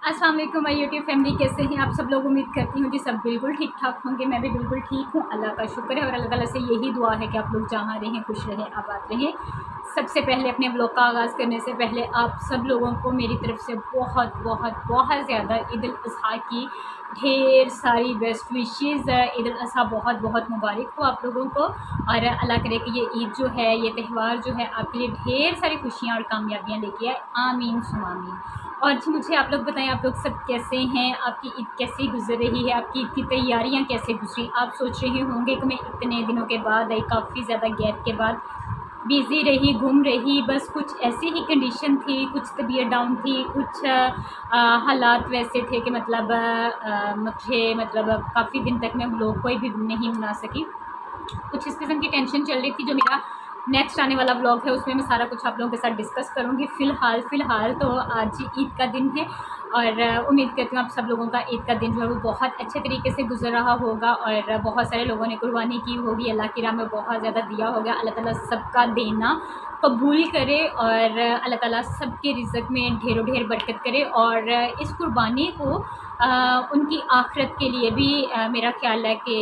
अस्सलाम वालेकुम my YouTube family, कैसे हैं आप सब लोग। उम्मीद करती हूँ कि सब बिल्कुल ठीक ठाक होंगे। मैं भी बिल्कुल ठीक हूँ, अल्लाह का शुक्र है। और अल्लाह ताला से यही दुआ है कि आप लोग जहाँ रहें खुश रहें, आबाद रहें। सबसे पहले अपने ब्लॉग का आगाज़ करने से पहले आप सब लोगों को मेरी तरफ से बहुत बहुत बहुत ज़्यादा ईद उल अज़हा की ढेर सारी बेस्ट विशेज़। ईद उल अज़हा बहुत बहुत मुबारक हो आप लोगों को। और अल्लाह करे कि ये ईद जो है, ये त्यौहार जो है, आपके लिए ढेर सारी खुशियाँ और कामयाबियाँ लेके आए। आमीन सुमा आमीन। और जी मुझे आप लोग बताएं, आप लोग सब कैसे हैं, आपकी ईद कैसी गुजर रही है, आपकी ईद की तैयारियां कैसे गुजरी। आप सोच रहे होंगे कि मैं इतने दिनों के बाद आई, काफ़ी ज़्यादा गैप के बाद बिज़ी रही, घूम रही, बस कुछ ऐसी ही कंडीशन थी, कुछ तबीयत डाउन थी, कुछ हालात वैसे थे कि मतलब मुझे मतलब काफ़ी दिन तक मैं व्लॉग कोई भी नहीं बना सकी। कुछ इस किस्म की टेंशन चल रही थी। जो मेरा नेक्स्ट आने वाला व्लॉग है उसमें मैं सारा कुछ आप लोगों के साथ डिस्कस करूँगी। फ़िलहाल तो आज ईद का दिन है और उम्मीद करती हूँ आप सब लोगों का ईद का दिन जो है वो बहुत अच्छे तरीके से गुजर रहा होगा और बहुत सारे लोगों ने कुर्बानी की होगी, अल्लाह की राह में बहुत ज़्यादा दिया होगा। अल्लाह ताला सबका देना कबूल करे और अल्लाह ताला सबके रिज़्क़ में ढेरों ढेर बरकत करे और इस कुर्बानी को उनकी आखिरत के लिए भी मेरा ख़्याल है कि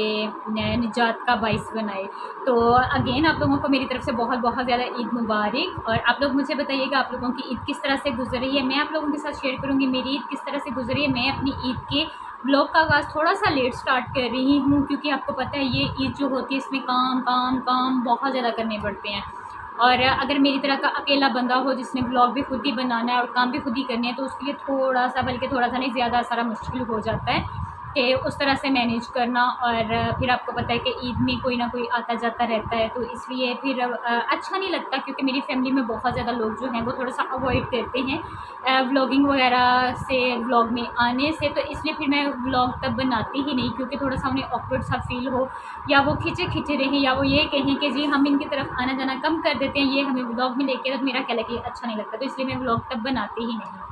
निजात का बाइस बनाए। तो अगेन आप लोगों को मेरी तरफ से बहुत बहुत ज़्यादा ईद मुबारक। और आप लोग मुझे बताइएगा आप लोगों की ईद किस तरह से गुजर रही है। मैं आप लोगों के साथ शेयर करूँगी मेरी ईद किस तरह से गुजरी है। मैं अपनी ईद के ब्लॉग का आगाज़ थोड़ा सा लेट स्टार्ट कर रही हूँ क्योंकि आपको पता है ये ईद जो होती है इसमें काम काम काम बहुत ज़्यादा करने पड़ते हैं। और अगर मेरी तरह का अकेला बंदा हो जिसने ब्लॉग भी खुद ही बनाना है और काम भी खुद ही करने हैं तो उसके लिए थोड़ा सा, बल्कि थोड़ा सा नहीं, ज़्यादा सारा मुश्किल हो जाता है कि उस तरह से मैनेज करना। और फिर आपको पता है कि ईद में कोई ना कोई आता जाता रहता है तो इसलिए फिर अच्छा नहीं लगता क्योंकि मेरी फैमिली में बहुत ज़्यादा लोग जो हैं वो थोड़ा सा अवॉइड करते हैं व्लॉगिंग वगैरह से, व्लॉग में आने से। तो इसलिए फिर मैं व्लॉग तब बनाती ही नहीं क्योंकि थोड़ा सा उन्हें ऑकवर्ड सा फील हो या वो खिंचे खिंचे रहें या वो ये कहें कि जी हम इनकी तरफ आना जाना कम कर देते हैं, ये हमें व्लॉग में लेके, तो मेरा क्या लगे अच्छा नहीं लगता। तो इसलिए मैं व्लॉग तब बनाती ही नहीं।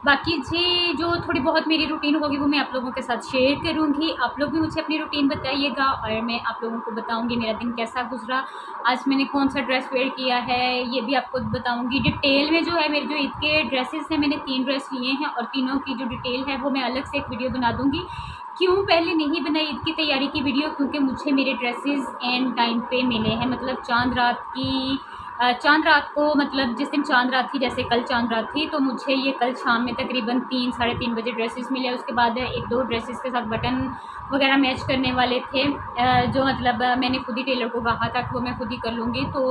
बाकी जी जो थोड़ी बहुत मेरी रूटीन होगी वो मैं आप लोगों के साथ शेयर करूंगी। आप लोग भी मुझे अपनी रूटीन बताइएगा और मैं आप लोगों को बताऊंगी मेरा दिन कैसा गुजरा, आज मैंने कौन सा ड्रेस वेयर किया है ये भी आपको बताऊंगी डिटेल में। जो है मेरे जो ईद के ड्रेसेस हैं, मैंने 3 ड्रेस लिए हैं और तीनों की जो डिटेल है वो मैं अलग से एक वीडियो बना दूँगी। क्यों पहले नहीं बनाई ईद की तैयारी की वीडियो, क्योंकि मुझे मेरे ड्रेसेस एंड टाइम पे मिले हैं। मतलब चांद रात को, मतलब जिस दिन चांद रात थी, जैसे कल चांद रात थी तो मुझे ये कल शाम में तकरीबन 3 साढ़े 3 बजे ड्रेसेस मिले। उसके बाद 1-2 ड्रेसेस के साथ बटन वगैरह मैच करने वाले थे जो मतलब मैंने खुद ही टेलर को कहा था कि वो मैं खुद ही कर लूँगी। तो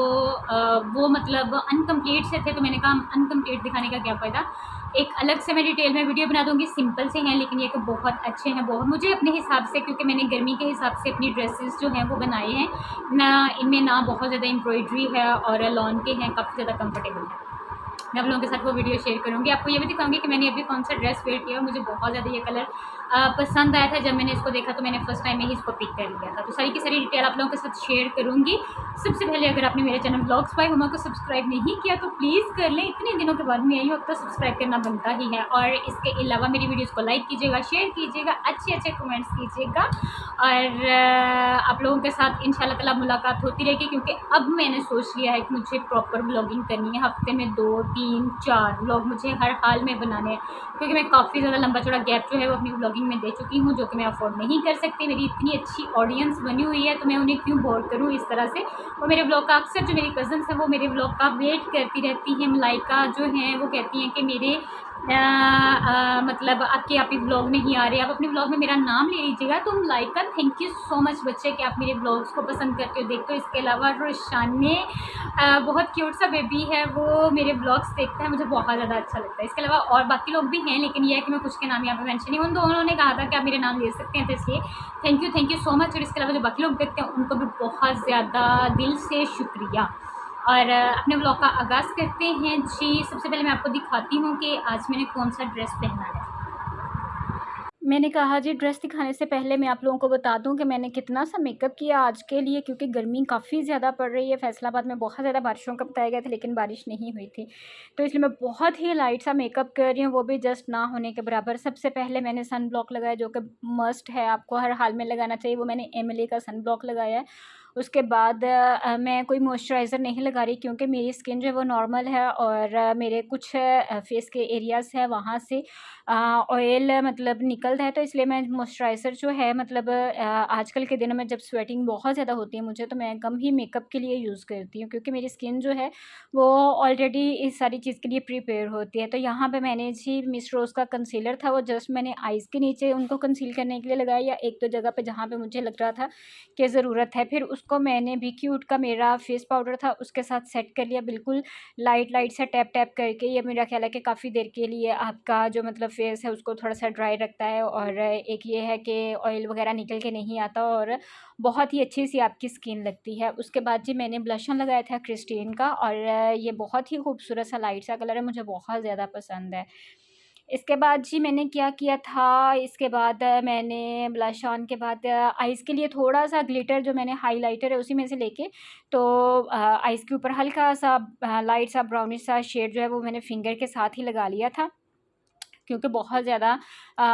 वो मतलब अनकम्प्लीट से थे तो मैंने कहा अनकम्प्लीट दिखाने का क्या फ़ायदा, एक अलग से मैं डिटेल में वीडियो बना दूँगी। सिंपल से हैं लेकिन ये तो बहुत अच्छे हैं, बहुत मुझे अपने हिसाब से, क्योंकि मैंने गर्मी के हिसाब से अपनी ड्रेसेस जो हैं वो बनाए हैं ना, इनमें ना बहुत ज़्यादा एम्ब्रॉयडरी है और लॉन के हैं, काफ़ी ज़्यादा कंफर्टेबल है। मैं आप लोगों के साथ वो वीडियो शेयर करूँगी। आपको ये भी दिखाऊंगी कि मैंने अभी कौन सा ड्रेस वेयर किया और मुझे बहुत ज़्यादा ये कलर पसंद आया था। जब मैंने इसको देखा तो मैंने फर्स्ट टाइम में ही इसको पिक कर लिया था। तो सारी की सारी डिटेल आप लोगों के साथ शेयर करूँगी। सबसे पहले अगर आपने मेरे चैनल ब्लॉग्स बाय हुमा को सब्सक्राइब नहीं किया तो प्लीज़ कर लें, इतने दिनों के बाद मैं आई हूँ, अब तो सब्सक्राइब करना बनता ही है। और इसके अलावा मेरी वीडियोज़ को लाइक कीजिएगा, शेयर कीजिएगा, अच्छे अच्छे कमेंट्स कीजिएगा और आप लोगों के साथ इंशाल्लाह ताला मुलाकात होती रहेगी। क्योंकि अब मैंने सोच लिया है कि मुझे प्रॉपर ब्लॉगिंग करनी है, हफ्ते में 2, 3, 4 व्लॉग मुझे हर हाल में बनाने हैं क्योंकि मैं काफ़ी ज़्यादा लंबा चौड़ा गैप जो है वो अपनी व्लॉगिंग में दे चुकी हूँ, जो कि मैं अफोर्ड नहीं कर सकती। मेरी इतनी अच्छी ऑडियंस बनी हुई है तो मैं उन्हें क्यों बोर करूँ इस तरह से। और मेरे ब्लॉग का अक्सर जो मेरी कज़न्स हैं वो मेरे ब्लॉग का वेट करती रहती हैं। मलाइका जो हैं वो कहती हैं कि मेरे मतलब आपके आप ही ब्लॉग नहीं आ रहे, आप अपने ब्लॉग में मेरा नाम ले लीजिएगा। तो Malaika thank you so much बच्चे कि आप मेरे ब्लॉग्स को पसंद करते हो, देखते हो। इसके अलावा रोशान ने बहुत क्यूट सा बेबी है, वो मेरे ब्लॉग्स देखता है, मुझे बहुत ज़्यादा अच्छा लगता है। इसके अलावा और बाकी लोग भी हैं लेकिन यह है कि मैं कुछ के नाम यहाँ पे मेंशन नहीं, उन दोनों ने कहा था कि आप मेरे नाम ले सकते हैं तो इसलिए थैंक यू सो मच। और इसके अलावा जो बाकी लोग देखते हैं उनको भी बहुत ज़्यादा दिल से शुक्रिया। और अपने ब्लॉग का आगाज़ करते हैं जी। सबसे पहले मैं आपको दिखाती हूँ कि आज मैंने कौन सा ड्रेस पहना है। मैंने कहा जी ड्रेस दिखाने से पहले मैं आप लोगों को बता दूं कि मैंने कितना सा मेकअप किया आज के लिए, क्योंकि गर्मी काफ़ी ज़्यादा पड़ रही है। फैसलाबाद में बहुत ज़्यादा बारिशों का बताया गया था लेकिन बारिश नहीं हुई थी, तो इसलिए मैं बहुत ही लाइट सा मेकअप कर रही हूँ, वो भी जस्ट ना होने के बराबर। सबसे पहले मैंने सन ब्लॉक लगाया जो कि मस्ट है, आपको हर हाल में लगाना चाहिए। वो मैंने एमिली का सन ब्लॉक लगाया है उसके बाद मैं कोई मॉइस्चराइज़र नहीं लगा रही क्योंकि मेरी स्किन जो है वो नॉर्मल है और मेरे कुछ फेस के एरियाज़ है वहाँ से ऑयल मतलब निकलता है, तो इसलिए मैं मॉइस्चराइज़र जो है मतलब आजकल के दिनों में जब स्वेटिंग बहुत ज़्यादा होती है मुझे, तो मैं कम ही मेकअप के लिए यूज़ करती हूँ क्योंकि मेरी स्किन जो है वो ऑलरेडी इस सारी चीज़ के लिए प्रिपेयर होती है। तो यहाँ पे मैंने जी मिस रोज़ का कंसीलर था, वो जस्ट मैंने आइज़ के नीचे उनको कंसील करने के लिए लगाया, या एक दो जगह पे जहाँ पे मुझे लग रहा था कि ज़रूरत है। फिर उसको मैंने भी क्यूट का मेरा फेस पाउडर था उसके साथ सेट कर लिया, बिल्कुल लाइट लाइट से टैप टैप करके। ये मेरा ख्याल है कि काफ़ी देर के लिए आपका जो मतलब फेस है उसको थोड़ा सा ड्राई रखता है, और एक ये है कि ऑयल वगैरह निकल के नहीं आता और बहुत ही अच्छी सी आपकी स्किन लगती है। उसके बाद जी मैंने ब्लश ऑन लगाया था क्रिस्टीन का, और ये बहुत ही खूबसूरत सा लाइट सा कलर है, मुझे बहुत ज़्यादा पसंद है। इसके बाद जी मैंने क्या किया था, इसके बाद मैंने ब्लश ऑन के बाद आइज़ के लिए थोड़ा-सा ग्लिटर जो मैंने हाइलाइटर है उसी में से लेके तो आइज़ के ऊपर हल्का-सा लाइट सा ब्राउनिश सा शेड जो है वो मैंने फिंगर के साथ ही लगा लिया था, क्योंकि बहुत ज़्यादा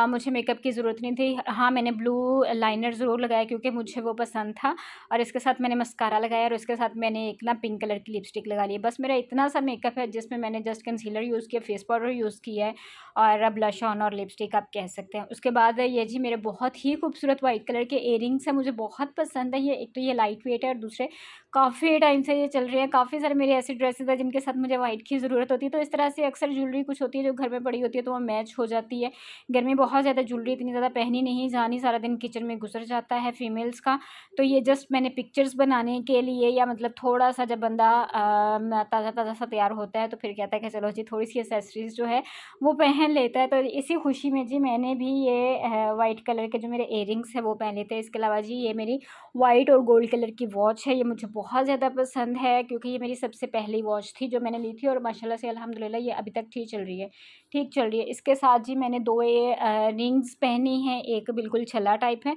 मुझे मेकअप की ज़रूरत नहीं थी। हाँ, मैंने ब्लू लाइनर ज़रूर लगाया क्योंकि मुझे वो पसंद था, और इसके साथ मैंने मस्कारा लगाया और उसके साथ मैंने एक ना पिंक कलर की लिपस्टिक लगा ली है। बस मेरा इतना सा मेकअप है जिसमें मैंने जस्ट कंसीलर यूज़ किया, फेस पाउडर यूज़ किया है और ब्लश ऑन और लिपस्टिक आप कह सकते हैं। उसके बाद ये जी मेरे बहुत ही खूबसूरत वाइट कलर के इयररिंग्स हैं, मुझे बहुत पसंद है ये। एक तो ये लाइट वेट है और दूसरे काफ़ी टाइम से ये चल रही है। काफ़ी सारे मेरे ऐसे ड्रेसेस हैं जिनके साथ मुझे वाइट की ज़रूरत होती है, तो इस तरह से अक्सर ज्वेलरी कुछ होती है जो घर में पड़ी होती है तो वो मैच हो जाती है। गर्मी बहुत ज़्यादा, ज्वेलरी इतनी ज़्यादा पहनी नहीं जानी, सारा दिन किचन में गुजर जाता है फीमेल्स का। तो ये जस्ट मैंने पिक्चर्स बनाने के लिए, या मतलब थोड़ा-सा जब बंदा ताज़ा-ताज़ा सा तैयार होता है तो फिर कहता है कि चलो जी थोड़ी-सी एक्सेसरीज़ जो है वो पहन लेता है। तो इसी खुशी में जी मैंने भी ये वाइट कलर के जो मेरे इयररिंग्स हैं वो पहन लेते हैं। इसके अलावा जी ये मेरी वाइट और गोल्ड कलर की वॉच है, ये मुझे बहुत ज़्यादा पसंद है क्योंकि ये मेरी सबसे पहली वॉच थी जो मैंने ली थी, और माशाल्लाह से अल्हम्दुलिल्लाह ये अभी तक ठीक चल रही है। इसके साथ जी मैंने 2 ये रिंग्स पहनी हैं, एक बिल्कुल छल्ला टाइप है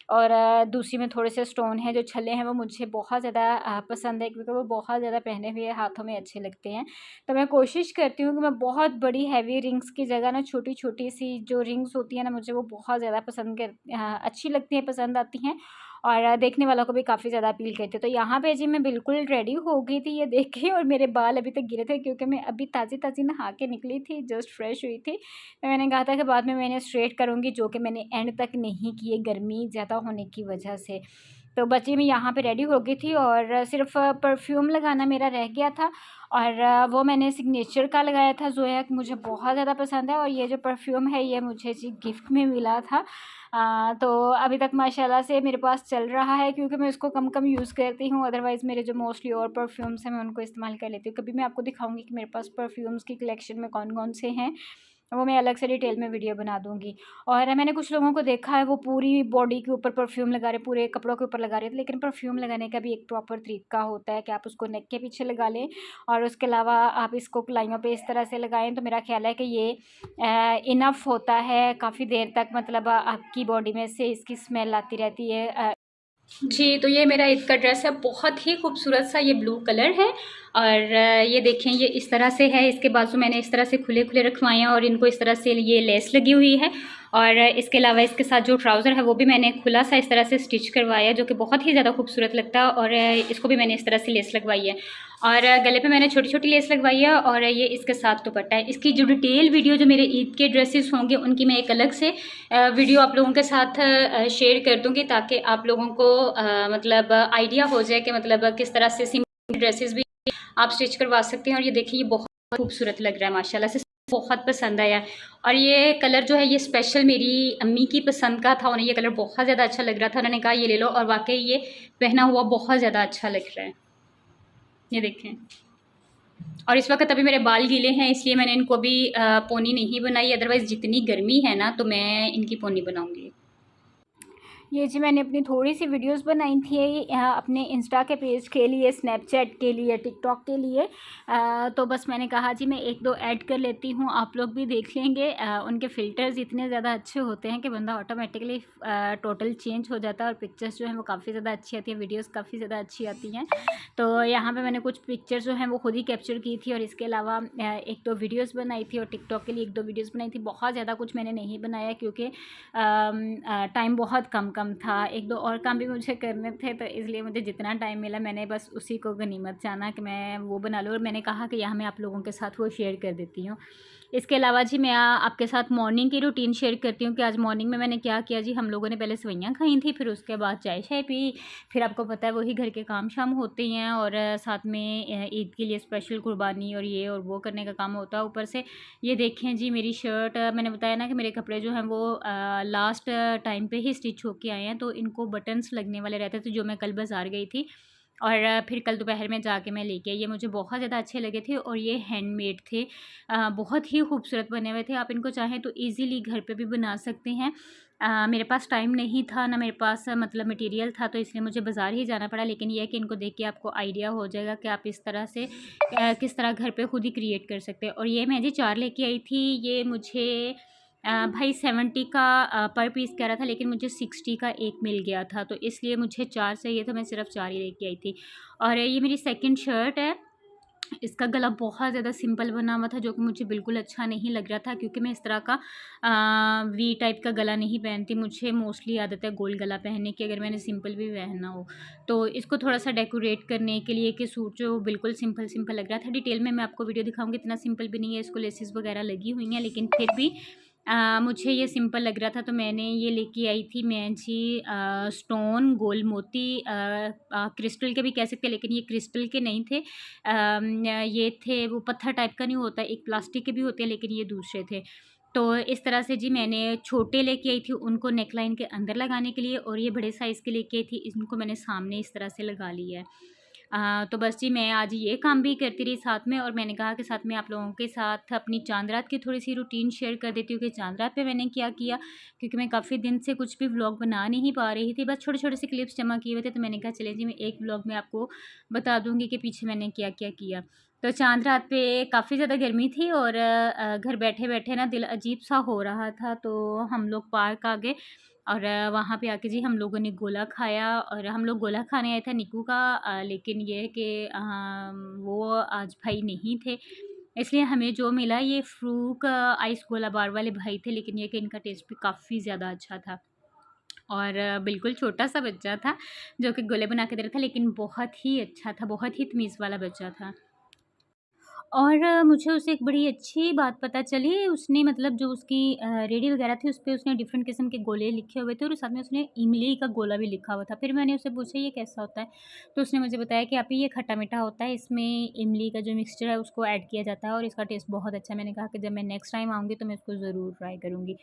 और दूसरी में थोड़े से स्टोन हैं। जो छल्ले हैं वो मुझे बहुत ज़्यादा पसंद है क्योंकि वो बहुत ज़्यादा पहने हुए हाथों में अच्छे लगते हैं। तो मैं कोशिश करती हूँ कि मैं बहुत बड़ी हैवी रिंग्स की जगह ना छोटी-छोटी सी जो रिंग्स होती हैं ना, मुझे वो बहुत ज़्यादा अच्छी लगती हैं, पसंद आती हैं, और देखने वालों को भी काफ़ी ज़्यादा अपील करती है। तो यहाँ पे जी मैं बिल्कुल रेडी हो गई थी ये देख के, और मेरे बाल अभी तक गिरे थे क्योंकि मैं अभी ताज़ी-ताज़ी नहा के निकली थी, जस्ट फ्रेश हुई थी। तो मैंने कहा था कि बाद में मैं इन्हें स्ट्रेट करूँगी, जो कि मैंने एंड तक नहीं किए गर्मी ज़्यादा होने की वजह से। तो बची मैं यहाँ पे रेडी हो गई थी और सिर्फ़ परफ्यूम लगाना मेरा रह गया था, और वो मैंने सिग्नेचर का लगाया था ज़ोया, मुझे बहुत ज़्यादा पसंद है, और ये जो परफ्यूम है ये मुझे जी गिफ्ट में मिला था। तो अभी तक माशाल्लाह से मेरे पास चल रहा है क्योंकि मैं इसको कम-कम यूज़ करती हूँ, अदरवाइज़ मेरे जो मोस्टली और परफ्यूम्स हैं मैं उनको इस्तेमाल कर लेती हूँ। कभी मैं आपको दिखाऊँगी कि मेरे पास परफ्यूम्स की कलेक्शन में कौन-कौन से हैं, वो मैं अलग से डिटेल में वीडियो बना दूँगी। और मैंने कुछ लोगों को देखा है वो पूरी बॉडी के ऊपर परफ्यूम लगा रहे, पूरे कपड़ों के ऊपर लगा रहे थे, लेकिन परफ्यूम लगाने का भी एक प्रॉपर तरीका होता है कि आप उसको नेक के पीछे लगा लें और उसके अलावा आप इसको कलाइयों पे इस तरह से लगाएँ, तो मेरा ख़्याल है कि ये इनफ होता है काफ़ी देर तक, मतलब आपकी बॉडी में से इसकी स्मेल आती रहती है। जी, तो ये मेरा ईद का ड्रेस है, बहुत ही खूबसूरत सा ये ब्लू कलर है, और ये देखें ये इस तरह से है। इसके बाजू मैंने इस तरह से खुले-खुले रखवाए हैं और इनको इस तरह से ये लेस लगी हुई है, और इसके अलावा इसके साथ जो ट्राउज़र है वो भी मैंने खुला सा इस तरह से स्टिच करवाया है, जो कि बहुत ही ज़्यादा खूबसूरत लगता है, और इसको भी मैंने इस तरह से लेस लगवाई है, और गले पे मैंने छोटी-छोटी लेस लगवाई है, और ये इसके साथ दुपट्टा है। इसकी जो डिटेल वीडियो जो मेरे ईद के ड्रेसेस होंगे उनकी मैं एक अलग से वीडियो आप लोगों के साथ शेयर कर दूँगी, ताकि आप लोगों को मतलब आइडिया हो जाए कि मतलब किस तरह से सिंपल ड्रेसेस भी आप स्टिच करवा सकते हैं। और ये देखिए ये बहुत खूबसूरत लग रहा है, माशाल्लाह से बहुत पसंद आया। और ये कलर जो है ये स्पेशल मेरी अम्मी की पसंद का था, उन्हें ये कलर बहुत ज़्यादा अच्छा लग रहा था, उन्होंने कहा ये ले लो, और वाकई ये पहना हुआ बहुत ज़्यादा अच्छा लग रहा है, ये देखें। और इस वक्त अभी मेरे बाल गीले हैं इसलिए मैंने इनको अभी पोनी नहीं बनाई, अदरवाइज़ जितनी गर्मी है ना तो मैं इनकी पोनी बनाऊँगी। ये जी मैंने अपनी थोड़ी सी वीडियोस बनाई थी अपने इंस्टा के पेज के लिए, स्नैपचैट के लिए, टिकटॉक के लिए। तो बस मैंने कहा जी मैं एक दो ऐड कर लेती हूँ, आप लोग भी देख लेंगे। उनके फ़िल्टर्स इतने ज़्यादा अच्छे होते हैं कि बंदा ऑटोमेटिकली टोटल चेंज हो जाता है, और पिक्चर्स जो हैं वो काफ़ी ज़्यादा अच्छी आती है, वीडियोज़ काफ़ी ज़्यादा अच्छी आती हैं। तो यहाँ पर मैंने कुछ पिक्चर्स जो हैं वो खुद ही कैप्चर की थी, और इसके अलावा एक दो वीडियोज़ बनाई थी, और टिकटॉक के लिए एक दो वीडियोज़ बनाई थी। बहुत ज़्यादा कुछ मैंने नहीं बनाया क्योंकि टाइम बहुत कम कम था, एक दो और काम भी मुझे करने थे, तो इसलिए मुझे जितना टाइम मिला मैंने बस उसी को गनीमत जाना कि मैं वो बना लूँ, और मैंने कहा कि यहाँ मैं आप लोगों के साथ वो शेयर कर देती हूँ। इसके अलावा जी मैं आपके साथ मॉर्निंग की रूटीन शेयर करती हूँ कि आज मॉर्निंग में मैंने क्या किया जी। हम लोगों ने पहले सेवइयाँ खाई थी, फिर उसके बाद चाय शाय पी, फिर आपको पता है वही घर के काम शाम होते ही हैं, और साथ में ईद के लिए स्पेशल कुर्बानी और ये और वो करने का काम होता है। ऊपर से ये देखें जी मेरी शर्ट, मैंने बताया ना कि मेरे कपड़े जो हैं वो लास्ट टाइम पे ही स्टिच होके आए हैं, तो इनको बटन्स लगने वाले रहते थे जो मैं कल बाज़ार गई थी, और फिर कल दोपहर में जाके मैं लेके आई। ये मुझे बहुत ज़्यादा अच्छे लगे थे और ये हैंडमेड थे, बहुत ही खूबसूरत बने हुए थे। आप इनको चाहें तो ईज़िली घर पे भी बना सकते हैं। मेरे पास टाइम नहीं था ना, मेरे पास मतलब मटेरियल था, तो इसलिए मुझे बाज़ार ही जाना पड़ा। लेकिन ये है कि इनको देख के आपको आइडिया हो जाएगा कि आप इस तरह से किस तरह घर पे खुद ही क्रिएट कर सकते हैं। और ये मैं जी 4 लेके आई थी। ये मुझे भाई 70 का पर पीस कह रहा था, लेकिन मुझे 60 का एक मिल गया था, तो इसलिए मुझे 4 चाहिए था, मैं सिर्फ 4 ही लेके आई थी। और ये मेरी सेकंड शर्ट है। इसका गला बहुत ज़्यादा सिंपल बना हुआ था, जो कि मुझे बिल्कुल अच्छा नहीं लग रहा था, क्योंकि मैं इस तरह का वी टाइप का गला नहीं पहनती। मुझे मोस्टली आदत है गोल गला पहनने की, अगर मैंने सिंपल भी पहनना हो। तो इसको थोड़ा सा डेकोरेट करने के लिए कि सूट जो बिल्कुल सिंपल सिंपल लग रहा था। डिटेल में मैं आपको वीडियो दिखाऊंगी, इतना सिंपल भी नहीं है, इसको लेसेस वगैरह लगी हुई हैं, लेकिन फिर भी मुझे ये सिंपल लग रहा था, तो मैंने ये लेके आई थी मैं जी स्टोन गोल मोती, क्रिस्टल के भी कह सकते हैं, लेकिन ये क्रिस्टल के नहीं थे। ये थे वो पत्थर टाइप का नहीं होता, एक प्लास्टिक के भी होते हैं, लेकिन ये दूसरे थे। तो इस तरह से जी मैंने छोटे लेके आई थी उनको नेकलाइन के अंदर लगाने के लिए, और ये बड़े साइज़ के लेके आई थी, इनको मैंने सामने इस तरह से लगा लिया है। तो बस जी मैं आज ये काम भी करती रही साथ में, और मैंने कहा कि साथ में आप लोगों के साथ अपनी चाँद रात की थोड़ी-सी रूटीन शेयर कर देती हूँ कि चाँद रात पे मैंने क्या किया, क्योंकि मैं काफ़ी दिन से कुछ भी व्लॉग बना नहीं पा रही थी, बस छोटे-छोटे से क्लिप्स जमा किए हुए थे, तो मैंने कहा चलिए जी मैं एक व्लॉग में आपको बता दूँगी कि पीछे मैंने क्या-क्या किया। तो चाँद रात पे काफ़ी ज़्यादा गर्मी थी, और घर बैठे-बैठे ना दिल अजीब-सा हो रहा था, तो हम लोग पार्क आ गए, और वहाँ पे आके जी हम लोगों ने गोला खाया, और हम लोग गोला खाने आए थे निक्कू का, लेकिन ये है कि वो आज भाई नहीं थे, इसलिए हमें जो मिला ये फ्रूक आइस गोला बार वाले भाई थे, लेकिन ये कि इनका टेस्ट भी काफ़ी ज़्यादा अच्छा था। और बिल्कुल छोटा-सा बच्चा था जो कि गोले बना के दे रहा था, लेकिन बहुत ही अच्छा था, बहुत ही तमीज़ वाला बच्चा था। और मुझे उससे एक बड़ी अच्छी बात पता चली, उसने मतलब जो उसकी रेडी वगैरह थी उस पे उसने डिफ़रेंट किस्म के गोले लिखे हुए थे, और साथ में उसने इमली का गोला भी लिखा हुआ था। फिर मैंने उससे पूछा ये कैसा होता है? तो उसने मुझे बताया कि आपी ये खट्टा-मीठा होता है, इसमें इमली का जो मिक्सचर है उसको ऐड किया जाता है, और इसका टेस्ट बहुत अच्छा है। मैंने कहा कि जब मैं नेक्स्ट टाइम आऊँगी तो मैं इसको ज़रूर ट्राई करूँगी।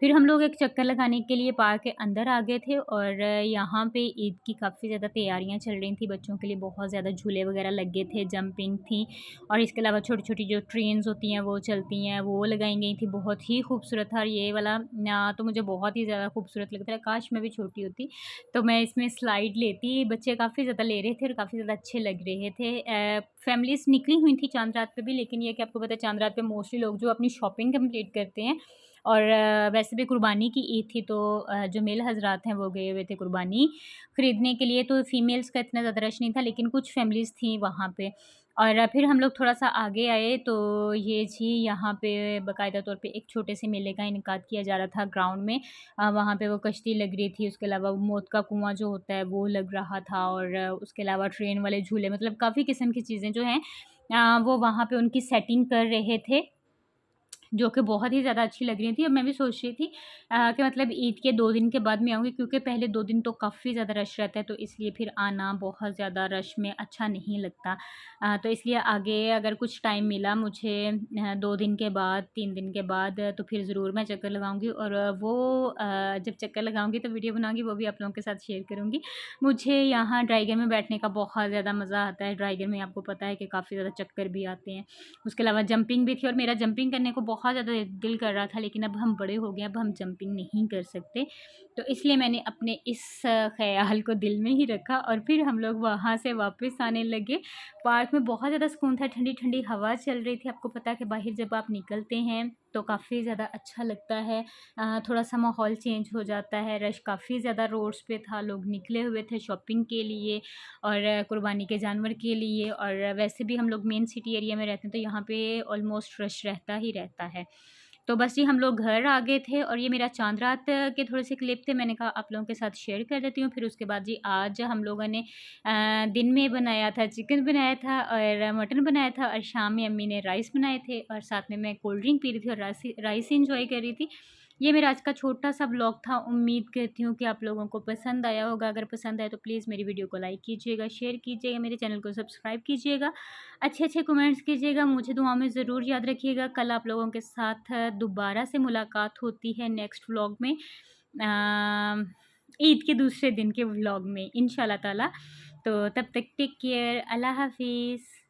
फिर हम लोग एक चक्कर लगाने के लिए पार्क के अंदर आ गए थे, और यहाँ पे ईद की काफ़ी ज़्यादा तैयारियाँ चल रही थी, बच्चों के लिए बहुत ज़्यादा झूले वगैरह लगे थे, जंपिंग थी, और इसके अलावा छोटी-छोटी जो ट्रेन्स होती हैं वो चलती हैं, वो लगाई गई थी, बहुत ही खूबसूरत था। और ये वाला तो मुझे बहुत ही ज़्यादा खूबसूरत लगता है, काश मैं भी छोटी होती तो मैं इसमें स्लाइड लेती। बच्चे काफ़ी ज़्यादा ले रहे थे और काफ़ी ज़्यादा अच्छे लग रहे थे। फैमिलीज़ निकली हुई थी चाँद रात पे भी, लेकिन ये है कि आपको पता है चाँद रात पे मोस्टली लोग जो अपनी शॉपिंग कंप्लीट करते हैं, और वैसे भी कुर्बानी की ईद थी, तो जो मेल हज़रात हैं वो गए हुए थे कुर्बानी ख़रीदने के लिए, तो फ़ीमेल्स का इतना ज़्यादा रश नहीं था, लेकिन कुछ फैमिलीज़ थी वहाँ पे। और फिर हम लोग थोड़ा-सा आगे आए, तो ये जी यहाँ पे बाकायदा तौर पे एक छोटे से मेले का इनेकाद किया जा रहा था ग्राउंड में। वहाँ पे वो कश्ती लग रही थी, उसके अलावा वो मौत का कुआँ जो होता है वो लग रहा था, और उसके अलावा ट्रेन वाले झूले, मतलब काफ़ी किस्म की चीज़ें जो हैं वो वहाँ पे उनकी सेटिंग कर रहे थे। जो कि बहुत ही ज़्यादा अच्छी लग रही थी, और मैं भी सोच रही थी कि मतलब ईद के 2 दिन के बाद मैं आऊँगी, क्योंकि पहले 2 दिन तो काफ़ी ज़्यादा रश रहता है, तो इसलिए फिर आना बहुत ज़्यादा रश में अच्छा नहीं लगता। तो इसलिए आगे अगर कुछ टाइम मिला मुझे 2 दिन के बाद, 3 दिन के बाद, तो फिर ज़रूर मैं चक्कर लगाऊँगी, और जब चक्कर लगाऊँगी तो वीडियो बनाऊँगी, वो भी आप लोगों के साथ शेयर करूँगी। मुझे यहाँ ड्राईगर में बैठने का बहुत ज़्यादा मज़ा आता है। ड्राईगर में आपको पता है कि काफ़ी ज़्यादा चक्कर भी आते हैं। उसके अलावा जंपिंग भी थी, और मेरा जंपिंग करने को बहुत ज़्यादा दिल कर रहा था, लेकिन अब हम बड़े हो गए, अब हम जंपिंग नहीं कर सकते। तो इसलिए मैंने अपने इस ख़्याल को दिल में ही रखा, और फिर हम लोग वहाँ से वापस आने लगे। पार्क में बहुत ज़्यादा सुकून था, ठंडी-ठंडी हवा चल रही थी। आपको पता है कि बाहर जब आप निकलते हैं तो काफ़ी ज़्यादा अच्छा लगता है। थोड़ा-सा माहौल चेंज हो जाता है, रश काफ़ी ज़्यादा रोड्स पे था, लोग निकले हुए थे शॉपिंग के लिए और कुर्बानी के जानवर के लिए, और वैसे भी हम लोग मेन सिटी एरिया में रहते हैं, तो यहाँ पे ऑलमोस्ट रश रहता ही रहता है। तो बस जी हम लोग घर आ गए थे और ये मेरा चाँद रात के थोड़े से क्लिप थे, मैंने कहा आप लोगों के साथ शेयर कर देती हूँ। फिर उसके बाद जी आज हम लोगों ने दिन में बनाया था चिकन बनाया था और मटन बनाया था और शाम में अम्मी ने राइस बनाए थे और साथ में मैं कोल्ड ड्रिंक पी रही थी और राइस एंजॉय कर रही थी। ये मेरा आज का छोटा-सा व्लॉग था। उम्मीद करती हूँ कि आप लोगों को पसंद आया होगा। अगर पसंद आए तो प्लीज़ मेरी वीडियो को लाइक कीजिएगा, शेयर कीजिएगा, मेरे चैनल को सब्सक्राइब कीजिएगा। अच्छे-अच्छे कमेंट्स कीजिएगा, मुझे दुआ में ज़रूर याद रखिएगा। कल आप लोगों के साथ दोबारा से मुलाकात होती है नेक्स्ट व्लॉग में, ईद के दूसरे दिन के व्लॉग में इंशाल्लाह ताला। तो तब तक टेक केयर, अल्लाह हाफ़िज़।